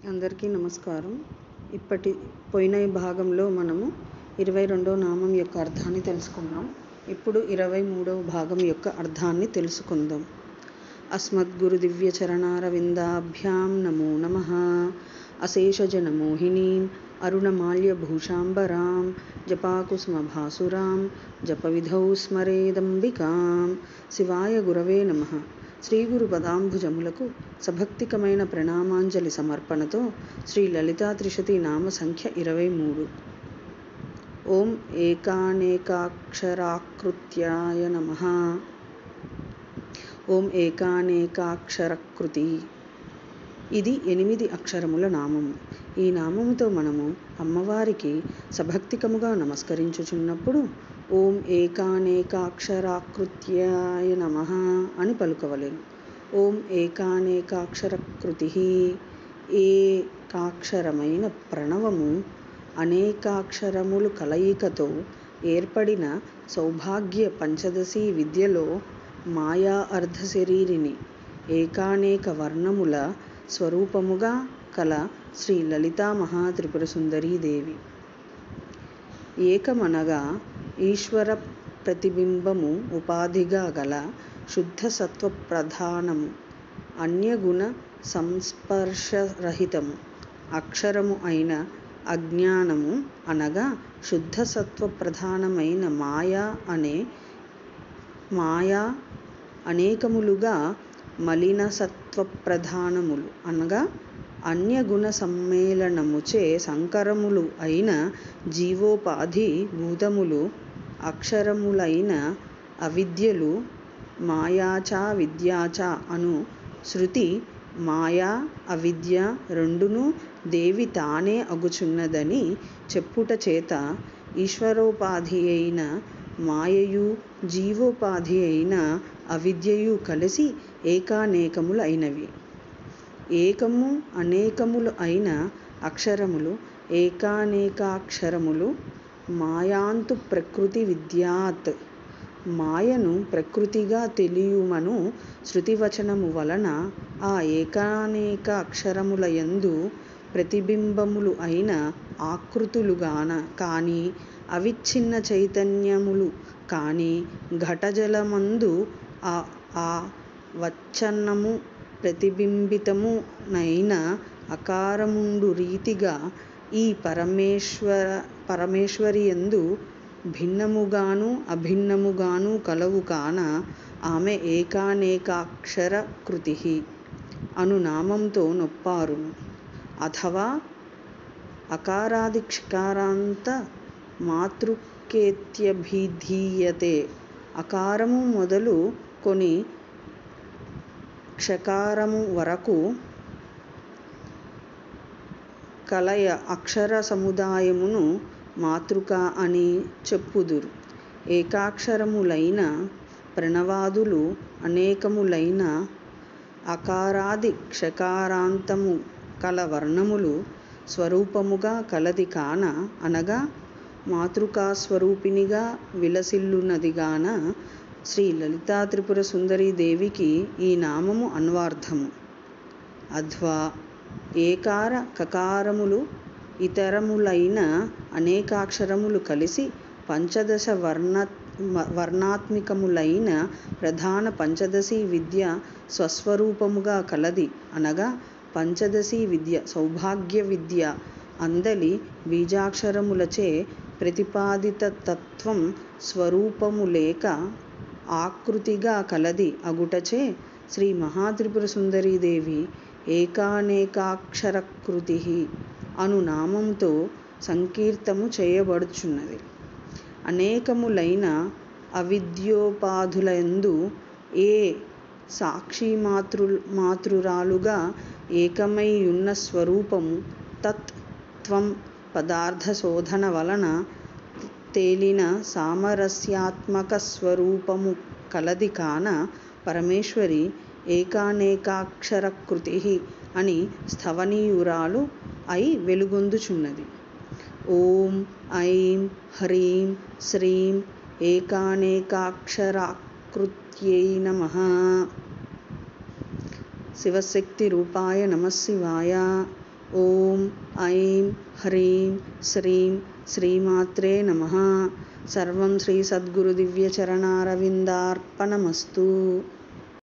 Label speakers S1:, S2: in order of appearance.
S1: అందరికీ నమస్కారం. పోయిన భాగంలో మనము 22వ నామం యొక్క అర్థాన్ని తెలుసుకున్నాం. ఇప్పుడు 23వ భాగం యొక్క అర్థాన్ని తెలుసుకుందాం. అస్మద్గురు దివ్య చరణారవిందాభ్యాం నమో నమః. అశేషజనమోహినీం అరుణమాల్య భూషాంబరాం జపాకుసుమభాసురాం జపవిధౌ స్మరేదంబికాం. శివాయ గురవే నమః. శ్రీ గురు పదాంబుజములకు సభక్తికమైన ప్రణామాంజలి సమర్పణతో శ్రీ లలితా త్రిశతి నామ సంఖ్య 23. ఓం ఏకానేకాక్షరాకృత్యాయ నమః. ఓం ఏకానేకాక్షరకృతి. ఇది 8 అక్షరముల నామము. ఈ నామముతో మనము అమ్మవారికి సభక్తికముగా నమస్కరించుచున్నప్పుడు ఓం ఏకానేకాక్షరాకృత్యాయ నమః అని పలుకవలెను. ఓం ఏకానేకాక్షరకృతి. ఏకాక్షరమైన ప్రణవము అనేకాక్షరములు కలయికతో ఏర్పడిన సౌభాగ్య పంచదశి విద్యలో మాయా అర్ధశరీరిని ఏకానేక వర్ణముల స్వరూపముగా కల శ్రీ లలితా మహాత్రిపుర సుందరీదేవి. ఏకమనగా ఈశ్వర ప్రతిబింబము ఉపాధిగా గల శుద్ధ సత్వ ప్రధానము, అన్యగుణ సంస్పర్శరహితము, అక్షరము అయిన అజ్ఞానము అనగా శుద్ధ సత్వ ప్రధానమైన మాయా అనేకములుగా మలిన సత్వ ప్రధానములు అనగా అన్యగుణ సమ్మేళనముచే సంకరములు అయిన జీవోపాధి భూతములు, అక్షరములైన అవిద్యలు, మాయాచ విద్యాచ అను శృతి మాయా అవిద్య రెండును దేవి తానే అగుచున్నదని చెప్పుట చేత ఈశ్వరోపాధి అయిన మాయయు జీవోపాధి అయిన అవిద్యయు కలిసి ఏకానేకములు అయినవి. ఏకము అనేకములు అయిన అక్షరములు ఏకానేకాక్షరములు. మాయాంతు ప్రకృతి విద్యాత్. మాయను ప్రకృతిగా తెలియుమను శృతివచనము వలన ఆ ఏకానేక అక్షరములయందు ప్రతిబింబములు అయిన ఆకృతులుగాన కానీ అవిచ్ఛిన్న చైతన్యములు కానీ ఘటజలమందు ఆ వచ్చన్నము ప్రతిబింబితము నైన అకారముండు రీతిగా ఈ పరమేశ్వరియందు భిన్నముగాను అభిన్నముగాను కలవు కాన ఆమె ఏకానేకాక్షర కృతి అను నామంతో నొప్పారును. అథవా అకారాది క్షకారాంత మాతృకేత్యభిధీయతే. అకారము మొదలు కొని క్షకారము వరకు కలయ అక్షర సముదాయమును మాతృక అని చెప్పుదురు. ఏకాక్షరములైన ప్రణవాదులు అనేకములైన అకారాది క్షకారాంతము కల వర్ణములు స్వరూపముగా కలది కాన అనగా మాతృకాస్వరూపిణిగా విలసిల్లునదిగాన శ్రీ లలితా త్రిపుర సుందరీ దేవికి ఈ నామము అన్వార్థము. అధ్వా ఏకార కకారములు ఇతరములైన అనేకాక్షరములు కలిసి పంచదశ వర్ణాత్మికములైన ప్రధాన పంచదశి విద్య స్వస్వరూపముగా కలది అనగా పంచదశి విద్య సౌభాగ్య విద్య అందలి బీజాక్షరములచే ప్రతిపాదిత తత్వం స్వరూపము లేక ఆకృతిగా కలది అగుటచే శ్రీ మహాత్రిపుర సుందరీదేవి ఏకానేకాక్షరకృతి అను నామంతో సంకీర్తము చేయబడుచున్నది. అనేకములైన అవిద్యోపాధులందు ఏ సాక్షి మాతృరాలుగా ఏకమై యున్న స్వరూపము తత్ త్వం పదార్థ శోధన వలన తేలిన సామరస్యాత్మక స్వరూపము కలది కాన పరమేశ్వరి ఏకానేకాక్షరకృతి అని స్థవనీయురాలు అయి వెలుగొందుచున్నది. ఓం ఐం హ్రీం శ్రీం ఏకానేకాక్షరాకృత్యై నమః. శివశక్తి రూపాయ నమః శివాయ. ఓం ఐం హ్రీం శ్రీం శ్రీమాత్రే నమః. సర్వం శ్రీ సద్గురు దివ్య చరణారవిందార్పణమస్తు.